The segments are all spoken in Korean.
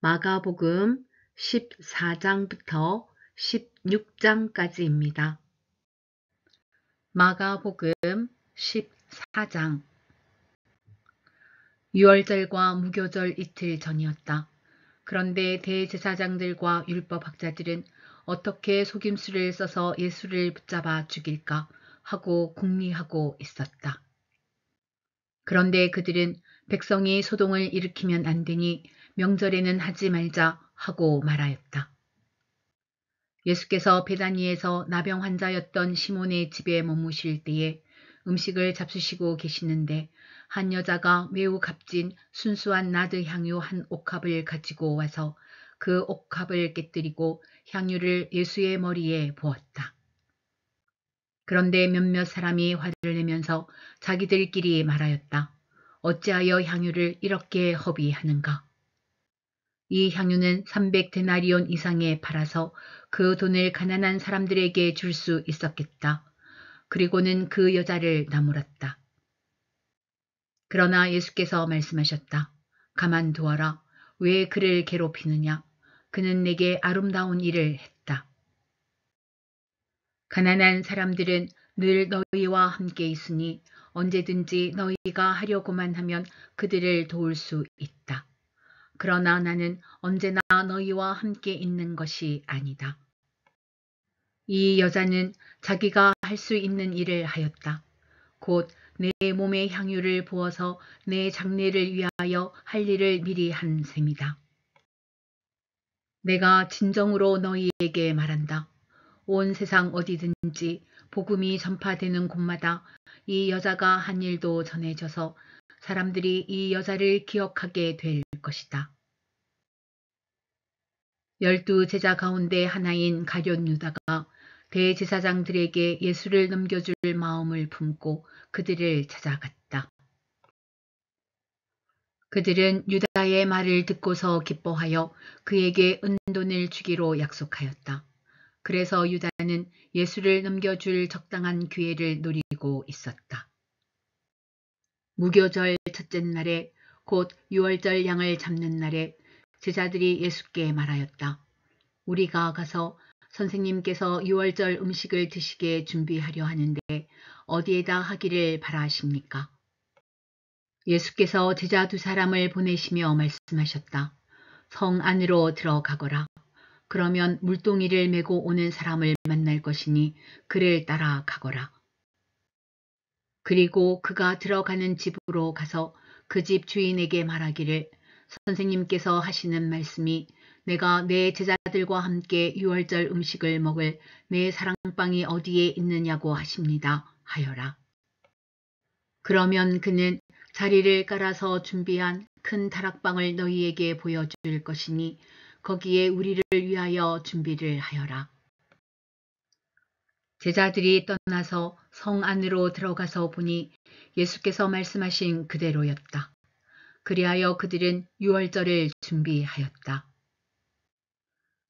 마가복음 14장부터 16장까지입니다. 마가복음 14장. 유월절과 무교절 이틀 전이었다. 그런데 대제사장들과 율법학자들은 어떻게 속임수를 써서 예수를 붙잡아 죽일까 하고 궁리하고 있었다. 그런데 그들은 백성이 소동을 일으키면 안 되니 명절에는 하지 말자 하고 말하였다. 예수께서 베다니에서 나병 환자였던 시몬의 집에 머무실 때에 음식을 잡수시고 계시는데 한 여자가 매우 값진 순수한 나드 향유 한 옥합을 가지고 와서 그 옥합을 깨뜨리고 향유를 예수의 머리에 부었다. 그런데 몇몇 사람이 화를 내면서 자기들끼리 말하였다. 어찌하여 향유를 이렇게 허비하는가? 이 향유는 300데나리온 이상에 팔아서 그 돈을 가난한 사람들에게 줄 수 있었겠다. 그리고는 그 여자를 나무랐다. 그러나 예수께서 말씀하셨다. 가만두어라. 왜 그를 괴롭히느냐? 그는 내게 아름다운 일을 했다. 가난한 사람들은 늘 너희와 함께 있으니 언제든지 너희가 하려고만 하면 그들을 도울 수 있다. 그러나 나는 언제나 너희와 함께 있는 것이 아니다. 이 여자는 자기가 할 수 있는 일을 하였다. 곧 내 몸에 향유를 부어서 내 장례를 위하여 할 일을 미리 한 셈이다. 내가 진정으로 너희에게 말한다. 온 세상 어디든지 복음이 전파되는 곳마다 이 여자가 한 일도 전해져서 사람들이 이 여자를 기억하게 될 것이다. 12 제자 가운데 하나인 가룟 유다가 대제사장들에게 예수를 넘겨줄 마음을 품고 그들을 찾아갔다. 그들은 유다의 말을 듣고서 기뻐하여 그에게 은돈을 주기로 약속하였다. 그래서 유다는 예수를 넘겨줄 적당한 기회를 노리고 있었다. 무교절 첫째 날에 곧 유월절 양을 잡는 날에 제자들이 예수께 말하였다. 우리가 가서 선생님께서 유월절 음식을 드시게 준비하려 하는데 어디에다 하기를 바라십니까? 예수께서 제자 2사람을 보내시며 말씀하셨다. 성 안으로 들어가거라. 그러면 물동이를 메고 오는 사람을 만날 것이니 그를 따라가거라. 그리고 그가 들어가는 집으로 가서 그 집 주인에게 말하기를 선생님께서 하시는 말씀이 내가 내 제자들과 함께 유월절 음식을 먹을 내 사랑방이 어디에 있느냐고 하십니다. 하여라. 그러면 그는 자리를 깔아서 준비한 큰 다락방을 너희에게 보여줄 것이니 거기에 우리를 위하여 준비를 하여라. 제자들이 떠나서 성 안으로 들어가서 보니 예수께서 말씀하신 그대로였다. 그리하여 그들은 유월절을 준비하였다.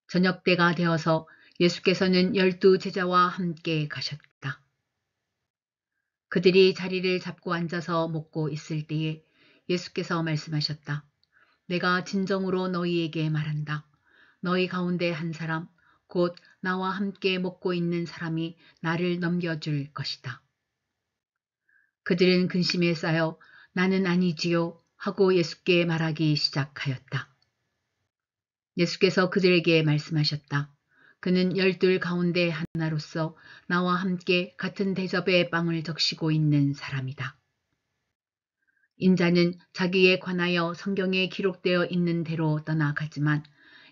저녁 때가 되어서 예수께서는 12 제자와 함께 가셨다. 그들이 자리를 잡고 앉아서 먹고 있을 때에 예수께서 말씀하셨다. 내가 진정으로 너희에게 말한다. 너희 가운데 한 사람, 곧 나와 함께 먹고 있는 사람이 나를 넘겨줄 것이다. 그들은 근심에 쌓여 나는 아니지요 하고 예수께 말하기 시작하였다. 예수께서 그들에게 말씀하셨다. 그는 12 가운데 하나로서 나와 함께 같은 대접에 빵을 적시고 있는 사람이다. 인자는 자기에 관하여 성경에 기록되어 있는 대로 떠나가지만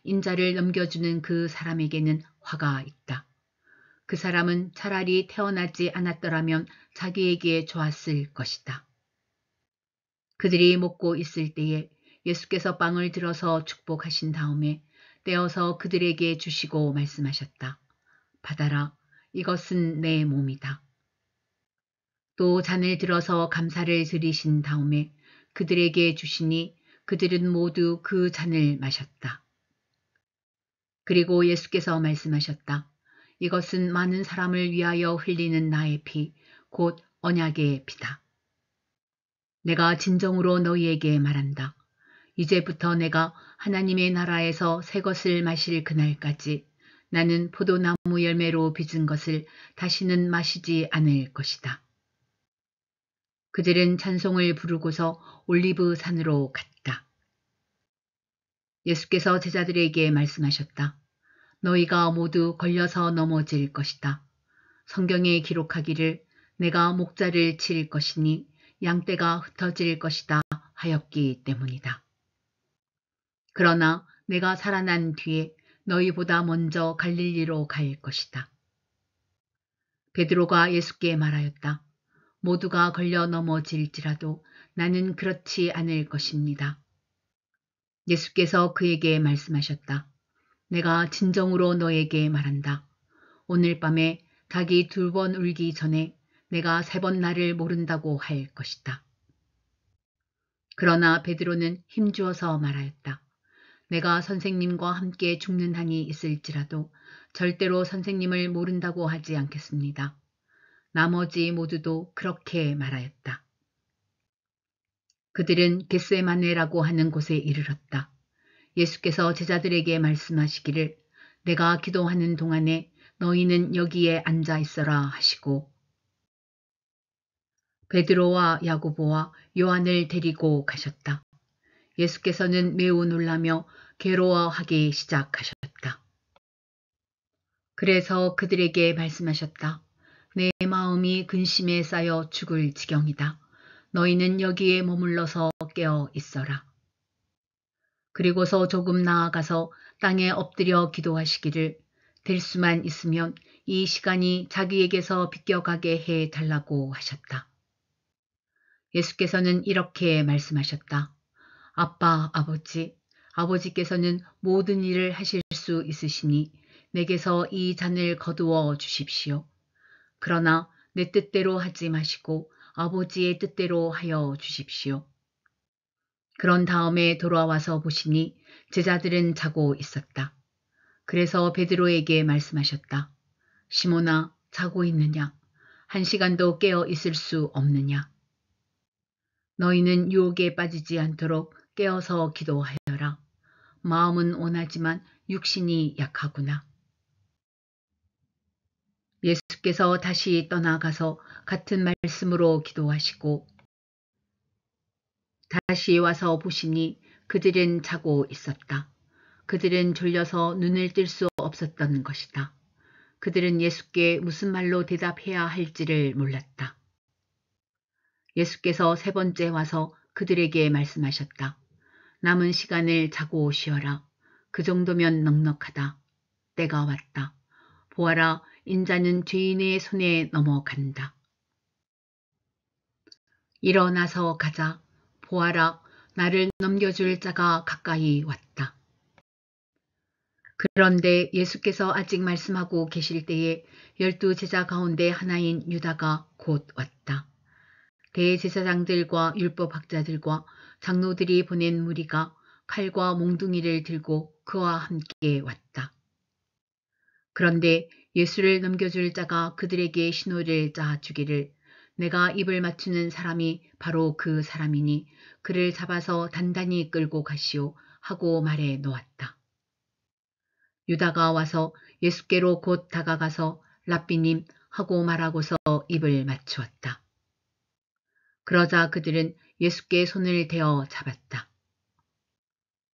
인자를 넘겨주는 그 사람에게는 화가 있다. 그 사람은 차라리 태어나지 않았더라면 자기에게 좋았을 것이다. 그들이 먹고 있을 때에 예수께서 빵을 들어서 축복하신 다음에 떼어서 그들에게 주시고 말씀하셨다. 받아라, 이것은 내 몸이다. 또 잔을 들어서 감사를 드리신 다음에 그들에게 주시니 그들은 모두 그 잔을 마셨다. 그리고 예수께서 말씀하셨다. 이것은 많은 사람을 위하여 흘리는 나의 피, 곧 언약의 피다. 내가 진정으로 너희에게 말한다. 이제부터 내가 하나님의 나라에서 새 것을 마실 그날까지 나는 포도나무 열매로 빚은 것을 다시는 마시지 않을 것이다. 그들은 찬송을 부르고서 올리브 산으로 갔다. 예수께서 제자들에게 말씀하셨다. 너희가 모두 걸려서 넘어질 것이다. 성경에 기록하기를 내가 목자를 칠 것이니 양떼가 흩어질 것이다 하였기 때문이다. 그러나 내가 살아난 뒤에 너희보다 먼저 갈릴리로 갈 것이다. 베드로가 예수께 말하였다. 모두가 걸려 넘어질지라도 나는 그렇지 않을 것입니다. 예수께서 그에게 말씀하셨다. 내가 진정으로 너에게 말한다. 오늘 밤에 닭이 2번 울기 전에 내가 3번 나를 모른다고 할 것이다. 그러나 베드로는 힘주어서 말하였다. 내가 선생님과 함께 죽는 한이 있을지라도 절대로 선생님을 모른다고 하지 않겠습니다. 나머지 모두도 그렇게 말하였다. 그들은 겟세마네라고 하는 곳에 이르렀다. 예수께서 제자들에게 말씀하시기를 내가 기도하는 동안에 너희는 여기에 앉아 있어라 하시고 베드로와 야고보와 요한을 데리고 가셨다. 예수께서는 매우 놀라며 괴로워하기 시작하셨다. 그래서 그들에게 말씀하셨다. 내 마음이 근심에 쌓여 죽을 지경이다. 너희는 여기에 머물러서 깨어 있어라. 그리고서 조금 나아가서 땅에 엎드려 기도하시기를 될 수만 있으면 이 시간이 자기에게서 비껴가게 해 달라고 하셨다. 예수께서는 이렇게 말씀하셨다. 아빠, 아버지께서는 모든 일을 하실 수 있으시니 내게서 이 잔을 거두어 주십시오. 그러나 내 뜻대로 하지 마시고 아버지의 뜻대로 하여 주십시오. 그런 다음에 돌아와서 보시니 제자들은 자고 있었다. 그래서 베드로에게 말씀하셨다. 시몬아, 자고 있느냐? 1시간도 깨어 있을 수 없느냐? 너희는 유혹에 빠지지 않도록 깨어서 기도하여라. 마음은 원하지만 육신이 약하구나. 예수께서 다시 떠나가서 같은 말씀으로 기도하시고 다시 와서 보시니 그들은 자고 있었다. 그들은 졸려서 눈을 뜰 수 없었던 것이다. 그들은 예수께 무슨 말로 대답해야 할지를 몰랐다. 예수께서 3번째 와서 그들에게 말씀하셨다. 남은 시간을 자고 쉬어라. 그 정도면 넉넉하다. 때가 왔다. 보아라, 인자는 죄인의 손에 넘어간다. 일어나서 가자. 보아라, 나를 넘겨줄 자가 가까이 왔다. 그런데 예수께서 아직 말씀하고 계실 때에 12 제자 가운데 하나인 유다가 곧 왔다. 대제사장들과 율법학자들과 장로들이 보낸 무리가 칼과 몽둥이를 들고 그와 함께 왔다. 그런데 예수를 넘겨줄 자가 그들에게 신호를 짜주기를 내가 입을 맞추는 사람이 바로 그 사람이니 그를 잡아서 단단히 끌고 가시오 하고 말해 놓았다. 유다가 와서 예수께로 곧 다가가서 랍비님 하고 말하고서 입을 맞추었다. 그러자 그들은 예수께 손을 대어 잡았다.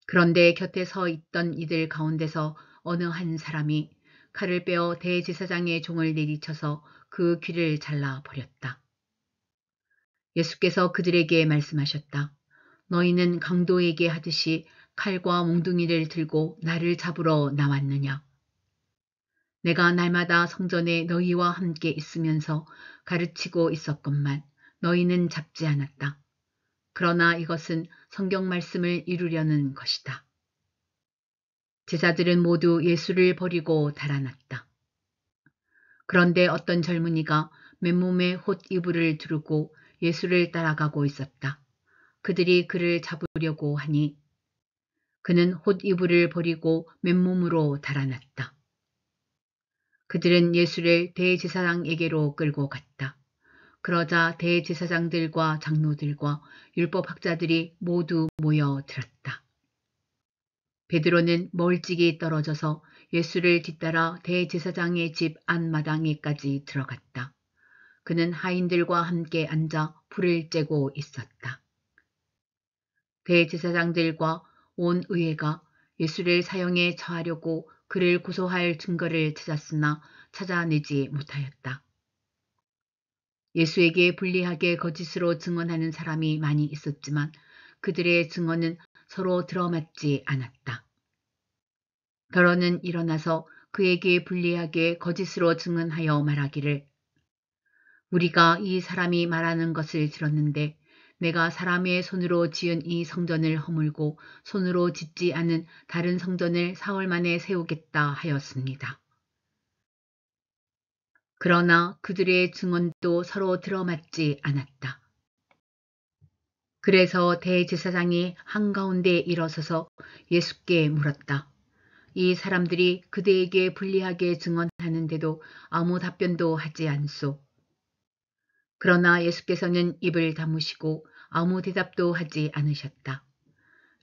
그런데 곁에 서 있던 이들 가운데서 어느 한 사람이 칼을 빼어 대제사장의 종을 내리쳐서 그 귀를 잘라 버렸다. 예수께서 그들에게 말씀하셨다. 너희는 강도에게 하듯이 칼과 몽둥이를 들고 나를 잡으러 나왔느냐? 내가 날마다 성전에 너희와 함께 있으면서 가르치고 있었건만 너희는 잡지 않았다. 그러나 이것은 성경 말씀을 이루려는 것이다. 제자들은 모두 예수를 버리고 달아났다. 그런데 어떤 젊은이가 맨몸에 홑 이불을 두르고 예수를 따라가고 있었다. 그들이 그를 잡으려고 하니 그는 홑 이불을 버리고 맨몸으로 달아났다. 그들은 예수를 대제사장에게로 끌고 갔다. 그러자 대제사장들과 장로들과 율법학자들이 모두 모여들었다. 베드로는 멀찍이 떨어져서 예수를 뒤따라 대제사장의 집 안마당에까지 들어갔다. 그는 하인들과 함께 앉아 불을 쬐고 있었다. 대제사장들과 온 의회가 예수를 사형에 처하려고 그를 고소할 증거를 찾았으나 찾아내지 못하였다. 예수에게 불리하게 거짓으로 증언하는 사람이 많이 있었지만 그들의 증언은 서로 들어맞지 않았다. 더러는 일어나서 그에게 불리하게 거짓으로 증언하여 말하기를 우리가 이 사람이 말하는 것을 들었는데 내가 사람의 손으로 지은 이 성전을 허물고 손으로 짓지 않은 다른 성전을 사흘 만에 세우겠다 하였습니다. 그러나 그들의 증언도 서로 들어맞지 않았다. 그래서 대제사장이 한가운데 일어서서 예수께 물었다. 이 사람들이 그대에게 불리하게 증언하는데도 아무 답변도 하지 않소. 그러나 예수께서는 입을 다무시고 아무 대답도 하지 않으셨다.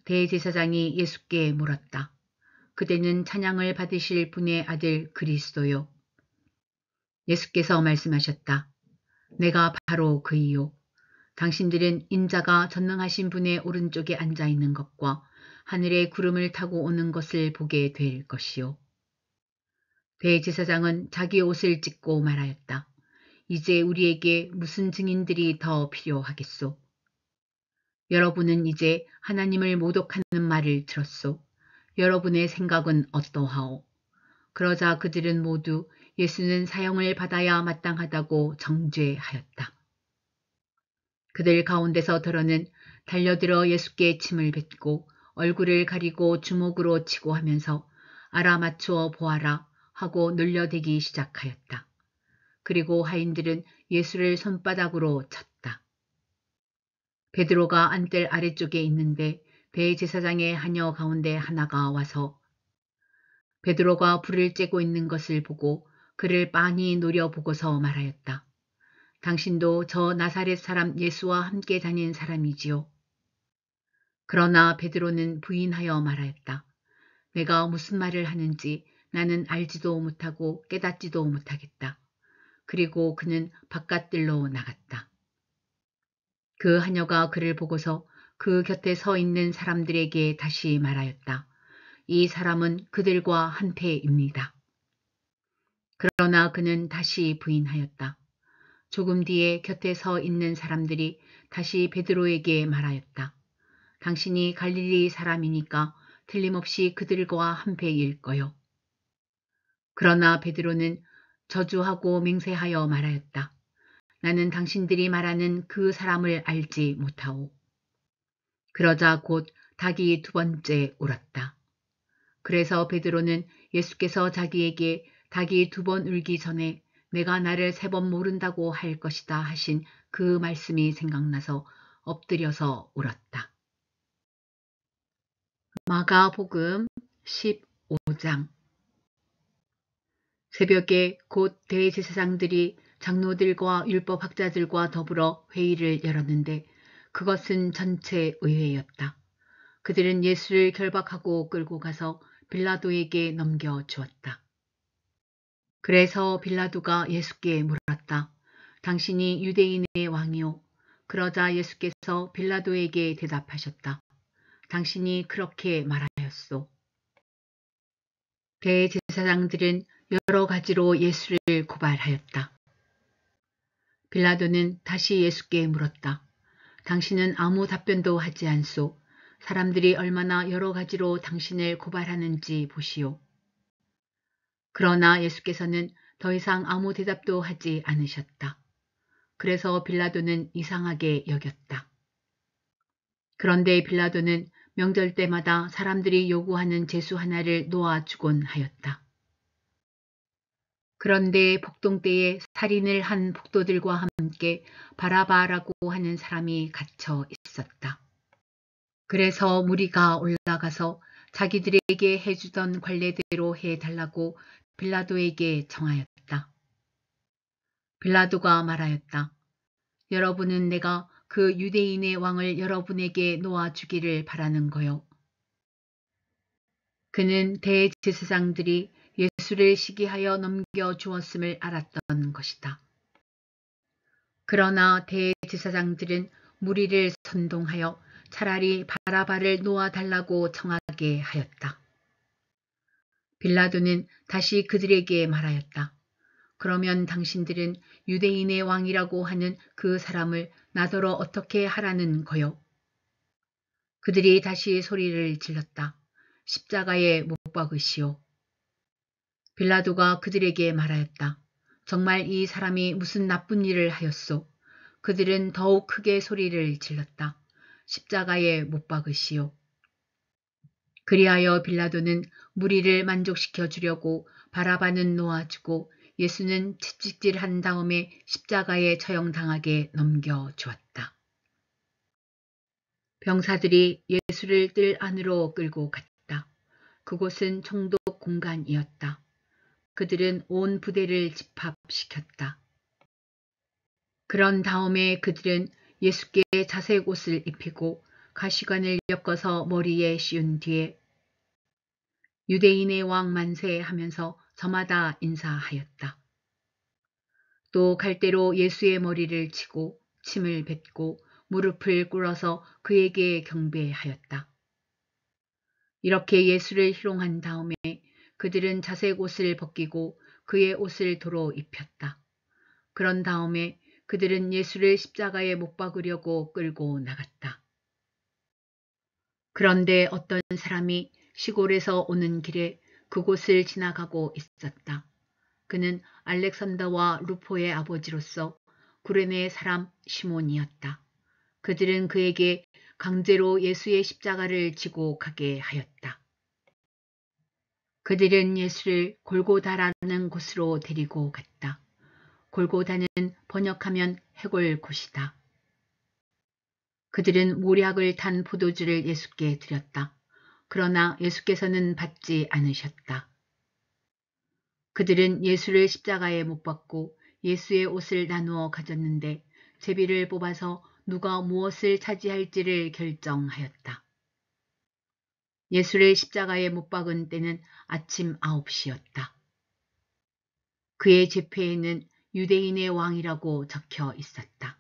대제사장이 예수께 물었다. 그대는 찬양을 받으실 분의 아들 그리스도요. 예수께서 말씀하셨다. 내가 바로 그이요. 당신들은 인자가 전능하신 분의 오른쪽에 앉아 있는 것과 하늘의 구름을 타고 오는 것을 보게 될 것이요. 대제사장은 자기 옷을 찢고 말하였다. 이제 우리에게 무슨 증인들이 더 필요하겠소? 여러분은 이제 하나님을 모독하는 말을 들었소. 여러분의 생각은 어떠하오? 그러자 그들은 모두 예수는 사형을 받아야 마땅하다고 정죄하였다. 그들 가운데서 더러는 달려들어 예수께 침을 뱉고 얼굴을 가리고 주먹으로 치고 하면서 알아맞추어 보아라 하고 놀려대기 시작하였다. 그리고 하인들은 예수를 손바닥으로 쳤다. 베드로가 안뜰 아래쪽에 있는데 대제사장의 하녀 가운데 하나가 와서 베드로가 불을 쬐고 있는 것을 보고 그를 빤히 노려보고서 말하였다. 당신도 저 나사렛 사람 예수와 함께 다닌 사람이지요. 그러나 베드로는 부인하여 말하였다. 내가 무슨 말을 하는지 나는 알지도 못하고 깨닫지도 못하겠다. 그리고 그는 바깥들로 나갔다. 그 하녀가 그를 보고서 그 곁에 서 있는 사람들에게 다시 말하였다. 이 사람은 그들과 한패입니다. 그러나 그는 다시 부인하였다. 조금 뒤에 곁에 서 있는 사람들이 다시 베드로에게 말하였다. 당신이 갈릴리 사람이니까 틀림없이 그들과 한패일 거요. 그러나 베드로는 저주하고 맹세하여 말하였다. 나는 당신들이 말하는 그 사람을 알지 못하오. 그러자 곧 닭이 두 번째 울었다. 그래서 베드로는 예수께서 자기에게 닭이 두 번 울기 전에 내가 나를 세 번 모른다고 할 것이다 하신 그 말씀이 생각나서 엎드려서 울었다. 마가복음 15장. 새벽에 곧 대제사장들이 장로들과 율법학자들과 더불어 회의를 열었는데 그것은 전체 의회였다. 그들은 예수를 결박하고 끌고 가서 빌라도에게 넘겨주었다. 그래서 빌라도가 예수께 물었다. 당신이 유대인의 왕이오? 그러자 예수께서 빌라도에게 대답하셨다. 당신이 그렇게 말하였소. 대제사장들은 여러 가지로 예수를 고발하였다. 빌라도는 다시 예수께 물었다. 당신은 아무 답변도 하지 않소. 사람들이 얼마나 여러 가지로 당신을 고발하는지 보시오. 그러나 예수께서는 더 이상 아무 대답도 하지 않으셨다. 그래서 빌라도는 이상하게 여겼다. 그런데 빌라도는 명절 때마다 사람들이 요구하는 제수 하나를 놓아주곤 하였다. 그런데 복동 때에 살인을 한 폭도들과 함께 바라바라고 하는 사람이 갇혀 있었다. 그래서 무리가 올라가서 자기들에게 해주던 관례대로 해달라고 빌라도에게 청하였다. 빌라도가 말하였다. 여러분은 내가 그 유대인의 왕을 여러분에게 놓아주기를 바라는 거요. 그는 대제사장들이 예수를 시기하여 넘겨주었음을 알았던 것이다. 그러나 대제사장들은 무리를 선동하여 차라리 바라바를 놓아달라고 청하게 하였다. 빌라도는 다시 그들에게 말하였다. 그러면 당신들은 유대인의 왕이라고 하는 그 사람을 나더러 어떻게 하라는 거요? 그들이 다시 소리를 질렀다. 십자가에 못 박으시오. 빌라도가 그들에게 말하였다. 정말 이 사람이 무슨 나쁜 일을 하였소? 그들은 더욱 크게 소리를 질렀다. 십자가에 못 박으시오. 그리하여 빌라도는 무리를 만족시켜 주려고 바라바는 놓아주고 예수는 채찍질한 다음에 십자가에 처형당하게 넘겨주었다. 병사들이 예수를 뜰 안으로 끌고 갔다. 그곳은 총독 공간이었다. 그들은 온 부대를 집합시켰다. 그런 다음에 그들은 예수께 자색 옷을 입히고 가시관을 엮어서 머리에 씌운 뒤에 유대인의 왕 만세 하면서 저마다 인사하였다. 또 갈대로 예수의 머리를 치고 침을 뱉고 무릎을 꿇어서 그에게 경배하였다. 이렇게 예수를 희롱한 다음에 그들은 자색 옷을 벗기고 그의 옷을 도로 입혔다. 그런 다음에 그들은 예수를 십자가에 못 박으려고 끌고 나갔다. 그런데 어떤 사람이 시골에서 오는 길에 그곳을 지나가고 있었다. 그는 알렉산더와 루포의 아버지로서 구레네 사람 시몬이었다. 그들은 그에게 강제로 예수의 십자가를 지고 가게 하였다. 그들은 예수를 골고다라는 곳으로 데리고 갔다. 골고다는 번역하면 해골 곳이다. 그들은 모략을 탄 포도주를 예수께 드렸다. 그러나 예수께서는 받지 않으셨다. 그들은 예수를 십자가에 못 박고 예수의 옷을 나누어 가졌는데 제비를 뽑아서 누가 무엇을 차지할지를 결정하였다. 예수를 십자가에 못 박은 때는 아침 9시였다. 그의 제패에는 유대인의 왕이라고 적혀 있었다.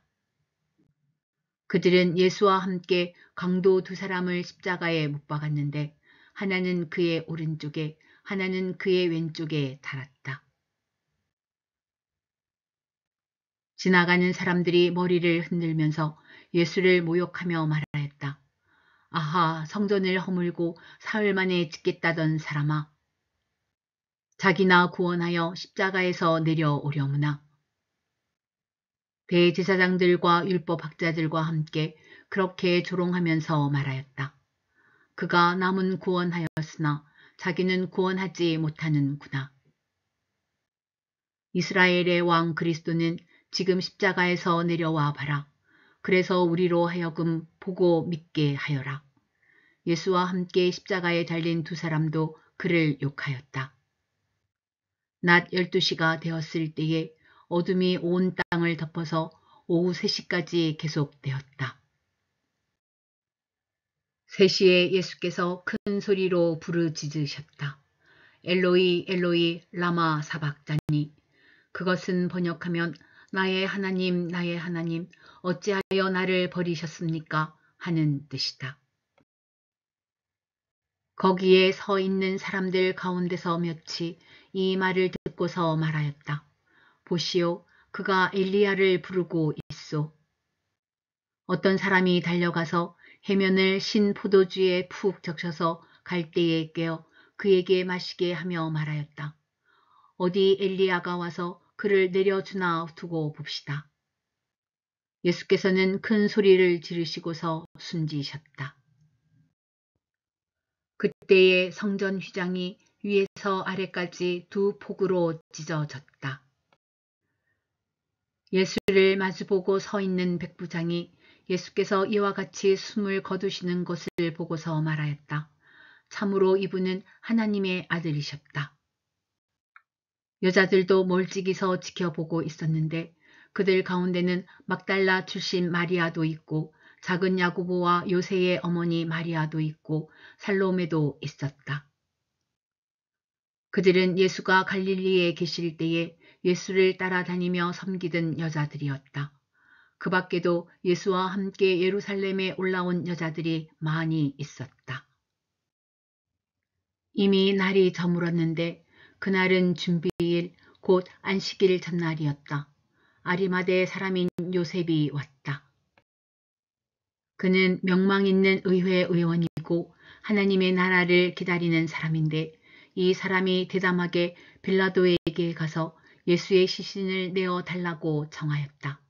그들은 예수와 함께 강도 두 사람을 십자가에 못 박았는데 하나는 그의 오른쪽에 하나는 그의 왼쪽에 달았다. 지나가는 사람들이 머리를 흔들면서 예수를 모욕하며 말하였다. 아하, 성전을 허물고 사흘 만에 짓겠다던 사람아. 자기나 구원하여 십자가에서 내려오려무나. 대제사장들과 율법학자들과 함께 그렇게 조롱하면서 말하였다. 그가 남은 구원하였으나 자기는 구원하지 못하는구나. 이스라엘의 왕 그리스도는 지금 십자가에서 내려와 봐라. 그래서 우리로 하여금 보고 믿게 하여라. 예수와 함께 십자가에 달린 두 사람도 그를 욕하였다. 낮 12시가 되었을 때에 어둠이 온 땅을 덮어서 오후 3시까지 계속되었다. 3시에 예수께서 큰 소리로 부르짖으셨다. 엘로이 엘로이 라마 사박자니. 그것은 번역하면 나의 하나님 어찌하여 나를 버리셨습니까? 하는 뜻이다. 거기에 서 있는 사람들 가운데서 몇이 이 말을 듣고서 말하였다. 보시오, 그가 엘리야를 부르고 있소. 어떤 사람이 달려가서 해면을 신 포도주에 푹 적셔서 갈대에 깨어 그에게 마시게 하며 말하였다. 어디 엘리야가 와서 그를 내려주나 두고 봅시다. 예수께서는 큰 소리를 지르시고서 숨지셨다. 그때에 성전 휘장이 위에서 아래까지 두 폭으로 찢어졌다. 예수를 마주보고 서 있는 백부장이 예수께서 이와 같이 숨을 거두시는 것을 보고서 말하였다. 참으로 이분은 하나님의 아들이셨다. 여자들도 멀찍이서 지켜보고 있었는데 그들 가운데는 막달라 출신 마리아도 있고 작은 야고보와 요새의 어머니 마리아도 있고 살로메도 있었다. 그들은 예수가 갈릴리에 계실 때에 예수를 따라다니며 섬기던 여자들이었다. 그 밖에도 예수와 함께 예루살렘에 올라온 여자들이 많이 있었다. 이미 날이 저물었는데 그날은 준비일 곧 안식일 전날이었다. 아리마대 사람인 요셉이 왔다. 그는 명망 있는 의회 의원이고 하나님의 나라를 기다리는 사람인데 이 사람이 대담하게 빌라도에게 가서 예수의 시신을 내어 달라고 청하였다.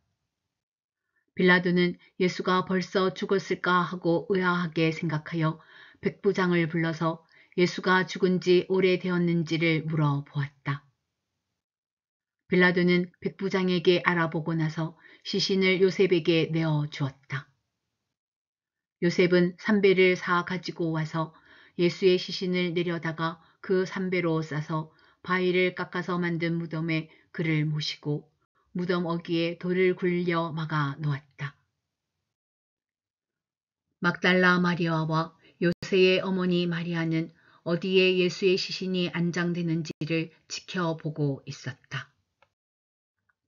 빌라도는 예수가 벌써 죽었을까 하고 의아하게 생각하여 백부장을 불러서 예수가 죽은 지 오래되었는지를 물어보았다. 빌라도는 백부장에게 알아보고 나서 시신을 요셉에게 내어 주었다. 요셉은 삼배를 사 가지고 와서 예수의 시신을 내려다가 그 삼배로 싸서 바위를 깎아서 만든 무덤에 그를 모시고 무덤 어귀에 돌을 굴려 막아 놓았다. 막달라 마리아와 요새의 어머니 마리아는 어디에 예수의 시신이 안장되는지를 지켜보고 있었다.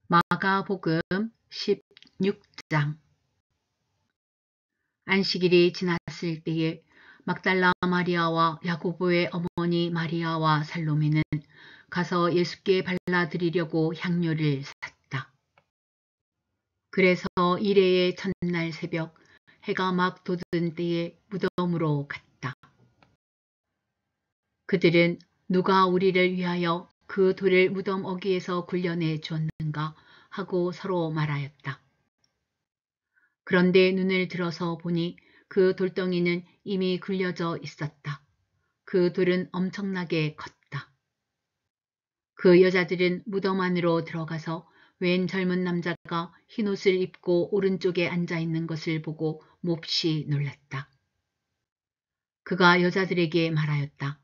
마가복음 16장. 안식일이 지났을 때에 막달라 마리아와 야고보의 어머니 마리아와 살로메는 가서 예수께 발라드리려고 향료를 샀다. 그래서 이레의 첫날 새벽 해가 막 돋은 때에 무덤으로 갔다. 그들은 누가 우리를 위하여 그 돌을 무덤 어귀에서 굴려내 주었는가 하고 서로 말하였다. 그런데 눈을 들어서 보니 그 돌덩이는 이미 굴려져 있었다. 그 돌은 엄청나게 컸다. 그 여자들은 무덤 안으로 들어가서 웬 젊은 남자가 흰옷을 입고 오른쪽에 앉아 있는 것을 보고 몹시 놀랐다. 그가 여자들에게 말하였다.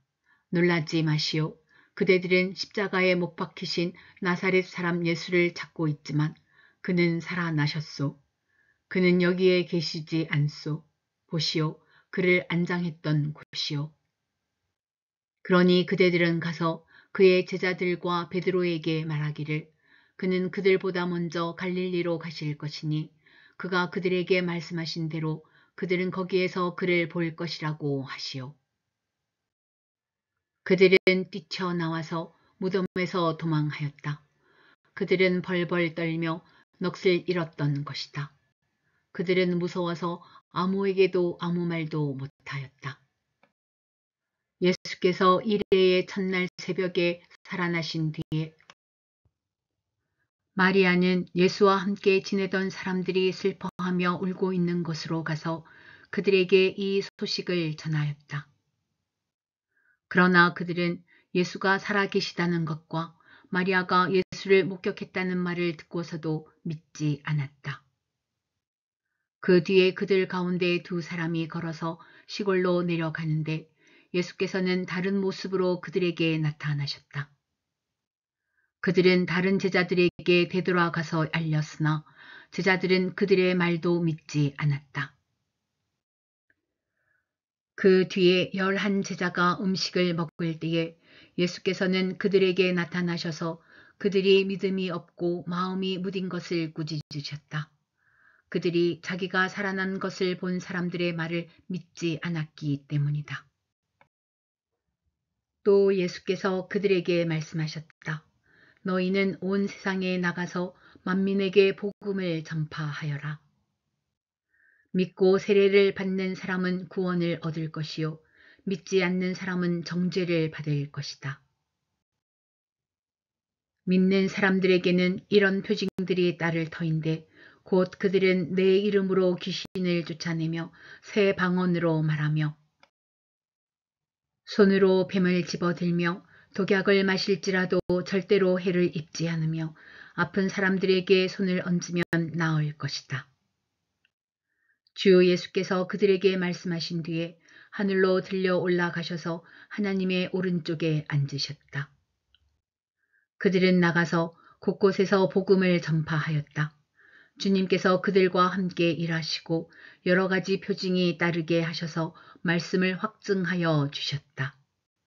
놀라지 마시오. 그대들은 십자가에 못 박히신 나사렛 사람 예수를 찾고 있지만 그는 살아나셨소. 그는 여기에 계시지 않소. 보시오. 그를 안장했던 곳이오. 그러니 그대들은 가서 그의 제자들과 베드로에게 말하기를 그는 그들보다 먼저 갈릴리로 가실 것이니 그가 그들에게 말씀하신 대로 그들은 거기에서 그를 볼 것이라고 하시오. 그들은 뛰쳐나와서 무덤에서 도망하였다. 그들은 벌벌 떨며 넋을 잃었던 것이다. 그들은 무서워서 아무에게도 아무 말도 못하였다. 예수께서 이레의 첫날 새벽에 살아나신 뒤에 마리아는 예수와 함께 지내던 사람들이 슬퍼하며 울고 있는 곳으로 가서 그들에게 이 소식을 전하였다. 그러나 그들은 예수가 살아계시다는 것과 마리아가 예수를 목격했다는 말을 듣고서도 믿지 않았다. 그 뒤에 그들 가운데 두 사람이 걸어서 시골로 내려가는데 예수께서는 다른 모습으로 그들에게 나타나셨다. 그들은 다른 제자들에게 되돌아가서 알렸으나 제자들은 그들의 말도 믿지 않았다. 그 뒤에 11 제자가 음식을 먹을 때에 예수께서는 그들에게 나타나셔서 그들이 믿음이 없고 마음이 무딘 것을 꾸짖으셨다. 그들이 자기가 살아난 것을 본 사람들의 말을 믿지 않았기 때문이다. 또 예수께서 그들에게 말씀하셨다. 너희는 온 세상에 나가서 만민에게 복음을 전파하여라. 믿고 세례를 받는 사람은 구원을 얻을 것이요 믿지 않는 사람은 정죄를 받을 것이다. 믿는 사람들에게는 이런 표징들이 따를 터인데 곧 그들은 내 이름으로 귀신을 쫓아내며 새 방언으로 말하며 손으로 뱀을 집어들며 독약을 마실지라도 절대로 해를 입지 않으며 아픈 사람들에게 손을 얹으면 나을 것이다. 주 예수께서 그들에게 말씀하신 뒤에 하늘로 들려 올라가셔서 하나님의 오른쪽에 앉으셨다. 그들은 나가서 곳곳에서 복음을 전파하였다. 주님께서 그들과 함께 일하시고 여러 가지 표징이 따르게 하셔서 말씀을 확증하여 주셨다.